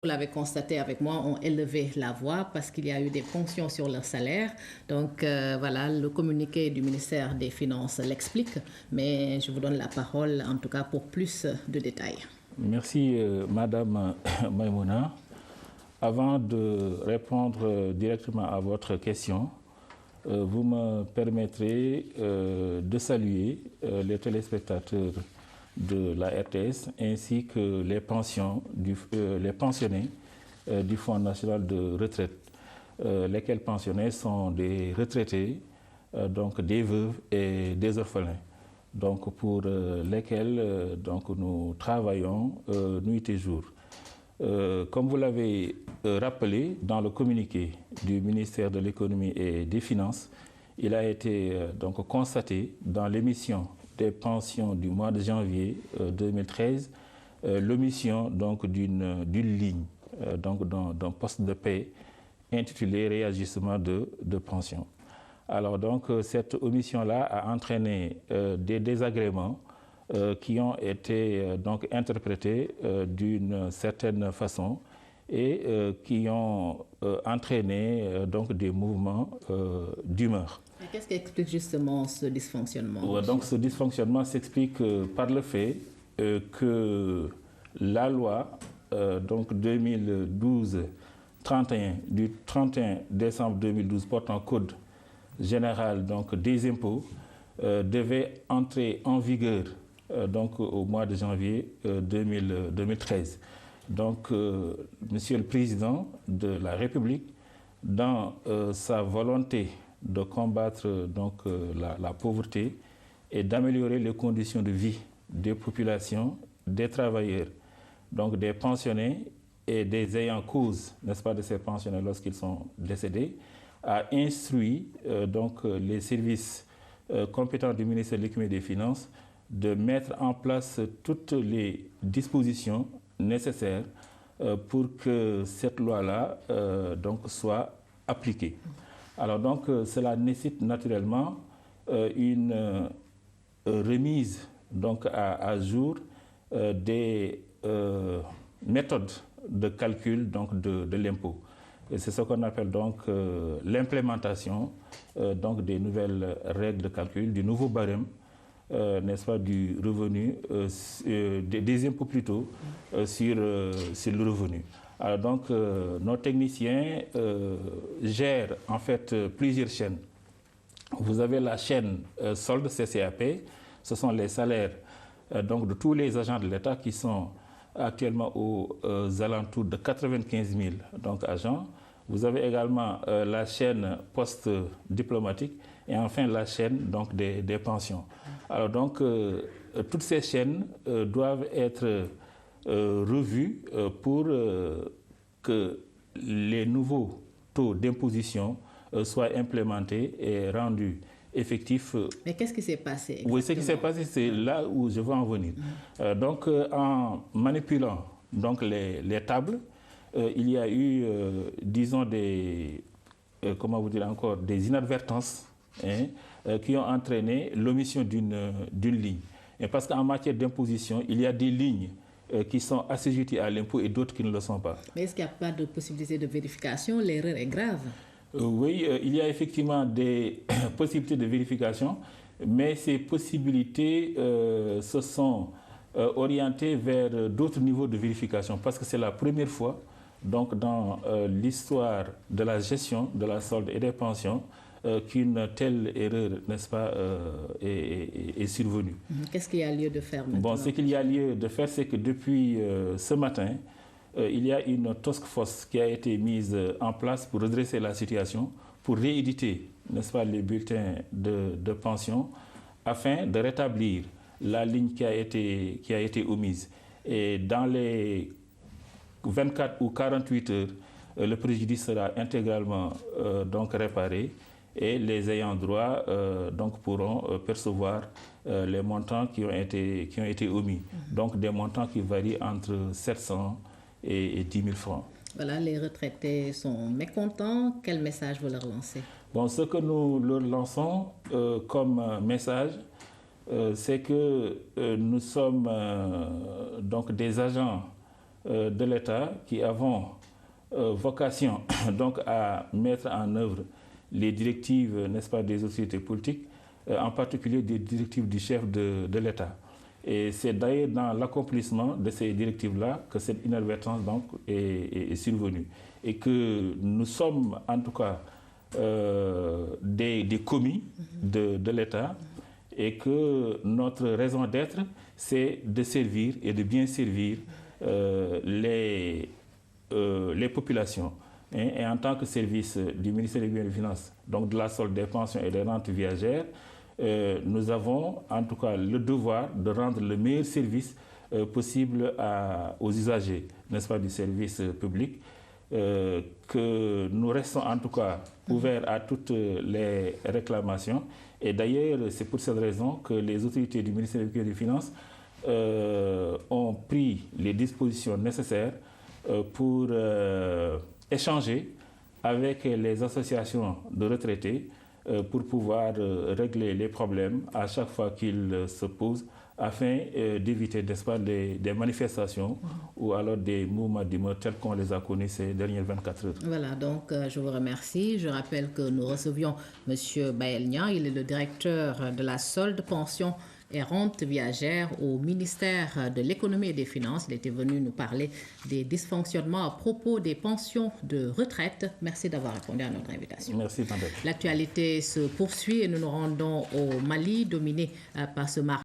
Vous l'avez constaté avec moi, ont élevé la voix parce qu'il y a eu des ponctions sur leur salaire. Donc voilà, le communiqué du ministère des Finances l'explique, mais je vous donne la parole en tout cas pour plus de détails. Merci Madame Maïmouna. Avant de répondre directement à votre question, vous me permettrez de saluer les téléspectateurs de la RTS ainsi que les pensionnés du Fonds national de retraite, lesquels pensionnés sont des retraités, donc des veuves et des orphelins, donc pour lesquels donc nous travaillons nuit et jour. Comme vous l'avez rappelé dans le communiqué du ministère de l'économie et des finances, il a été donc constaté dans l'émission des pensions du mois de janvier 2013 l'omission donc d'une ligne donc d'un poste de paie intitulé réajustement de pension. Alors donc cette omission-là a entraîné des désagréments qui ont été donc interprétés d'une certaine façon et qui ont entraîné donc des mouvements d'humeur. Qu'est-ce qui explique justement ce dysfonctionnement? Donc ce dysfonctionnement s'explique par le fait que la loi donc 2012-31 du 31 décembre 2012 portant code général donc des impôts devait entrer en vigueur donc au mois de janvier 2013. Donc Monsieur le Président de la République, dans sa volonté de combattre donc la pauvreté et d'améliorer les conditions de vie des populations, des travailleurs, donc des pensionnés et des ayants cause, n'est-ce pas, de ces pensionnés lorsqu'ils sont décédés, a instruit donc les services compétents du ministère de l'économie et des finances de mettre en place toutes les dispositions nécessaires pour que cette loi-là donc soit appliquée. Alors donc cela nécessite naturellement une remise donc à jour des méthodes de calcul donc de l'impôt. Et c'est ce qu'on appelle donc l'implémentation donc des nouvelles règles de calcul, du nouveau barème, n'est-ce pas, du revenu, des impôts plutôt, sur le revenu. Alors donc nos techniciens gèrent en fait plusieurs chaînes. Vous avez la chaîne solde CCAP, ce sont les salaires donc de tous les agents de l'État qui sont actuellement aux alentours de 95 000 donc, agents. Vous avez également la chaîne post-diplomatique et enfin la chaîne donc, des pensions. Alors donc, toutes ces chaînes doivent être revues pour que les nouveaux taux d'imposition soient implémentés et rendus effectifs. Mais qu'est-ce qui s'est passé exactement? Oui, ce qui s'est passé, c'est là où je veux en venir. Donc, en manipulant donc, les tables, il y a eu, disons, comment vous dire encore, des inadvertances qui ont entraîné l'omission d'une ligne. Et parce qu'en matière d'imposition, il y a des lignes qui sont assujetties à l'impôt et d'autres qui ne le sont pas. Mais est-ce qu'il n'y a pas de possibilité de vérification? L'erreur est grave. Oui, il y a effectivement des possibilités de vérification, mais ces possibilités se sont orientées vers d'autres niveaux de vérification parce que c'est la première fois donc, dans l'histoire de la gestion de la solde et des pensions qu'une telle erreur, n'est-ce pas, est survenue. Qu'est-ce qu'il y a lieu de faire maintenant? Bon, ce qu'il y a lieu de faire, c'est que depuis ce matin, il y a une task force qui a été mise en place pour redresser la situation, pour rééditer, n'est-ce pas, les bulletins de pension, afin de rétablir la ligne qui a été omise. Et dans les 24 ou 48 heures, le préjudice sera intégralement donc réparé et les ayants droit donc pourront percevoir les montants qui ont été omis. Donc des montants qui varient entre 700 et 10 000 francs. Voilà, les retraités sont mécontents. Quel message vous leur lancez? Bon, ce que nous leur lançons comme message, c'est que nous sommes donc des agents de l'État qui avons vocation donc à mettre en œuvre les directives, n'est-ce pas, des autorités politiques, en particulier des directives du chef de l'État. Et c'est d'ailleurs dans l'accomplissement de ces directives-là que cette inadvertance donc est survenue. Et que nous sommes en tout cas des commis de l'État et que notre raison d'être, c'est de servir et de bien servir les populations. Et en tant que service du ministère des Finances, donc de la solde des pensions et des rentes viagères, nous avons en tout cas le devoir de rendre le meilleur service possible aux usagers, n'est-ce pas, du service public, que nous restons en tout cas ouverts à toutes les réclamations. Et d'ailleurs, c'est pour cette raison que les autorités du ministère des Finances ont pris les dispositions nécessaires pour échanger avec les associations de retraités pour pouvoir régler les problèmes à chaque fois qu'ils se posent afin d'éviter, n'est-ce pas, des manifestations ou alors des mouvements d'humeur tels qu'on les a connus ces dernières 24 heures. Voilà, donc je vous remercie. Je rappelle que nous recevions M. Baël Niang, il est le directeur de la solde, pension et rente viagère au ministère de l'économie et des finances. Il était venu nous parler des dysfonctionnements à propos des pensions de retraite. Merci d'avoir répondu à notre invitation. Merci, madame. L'actualité se poursuit et nous nous rendons au Mali, dominé par ce marché.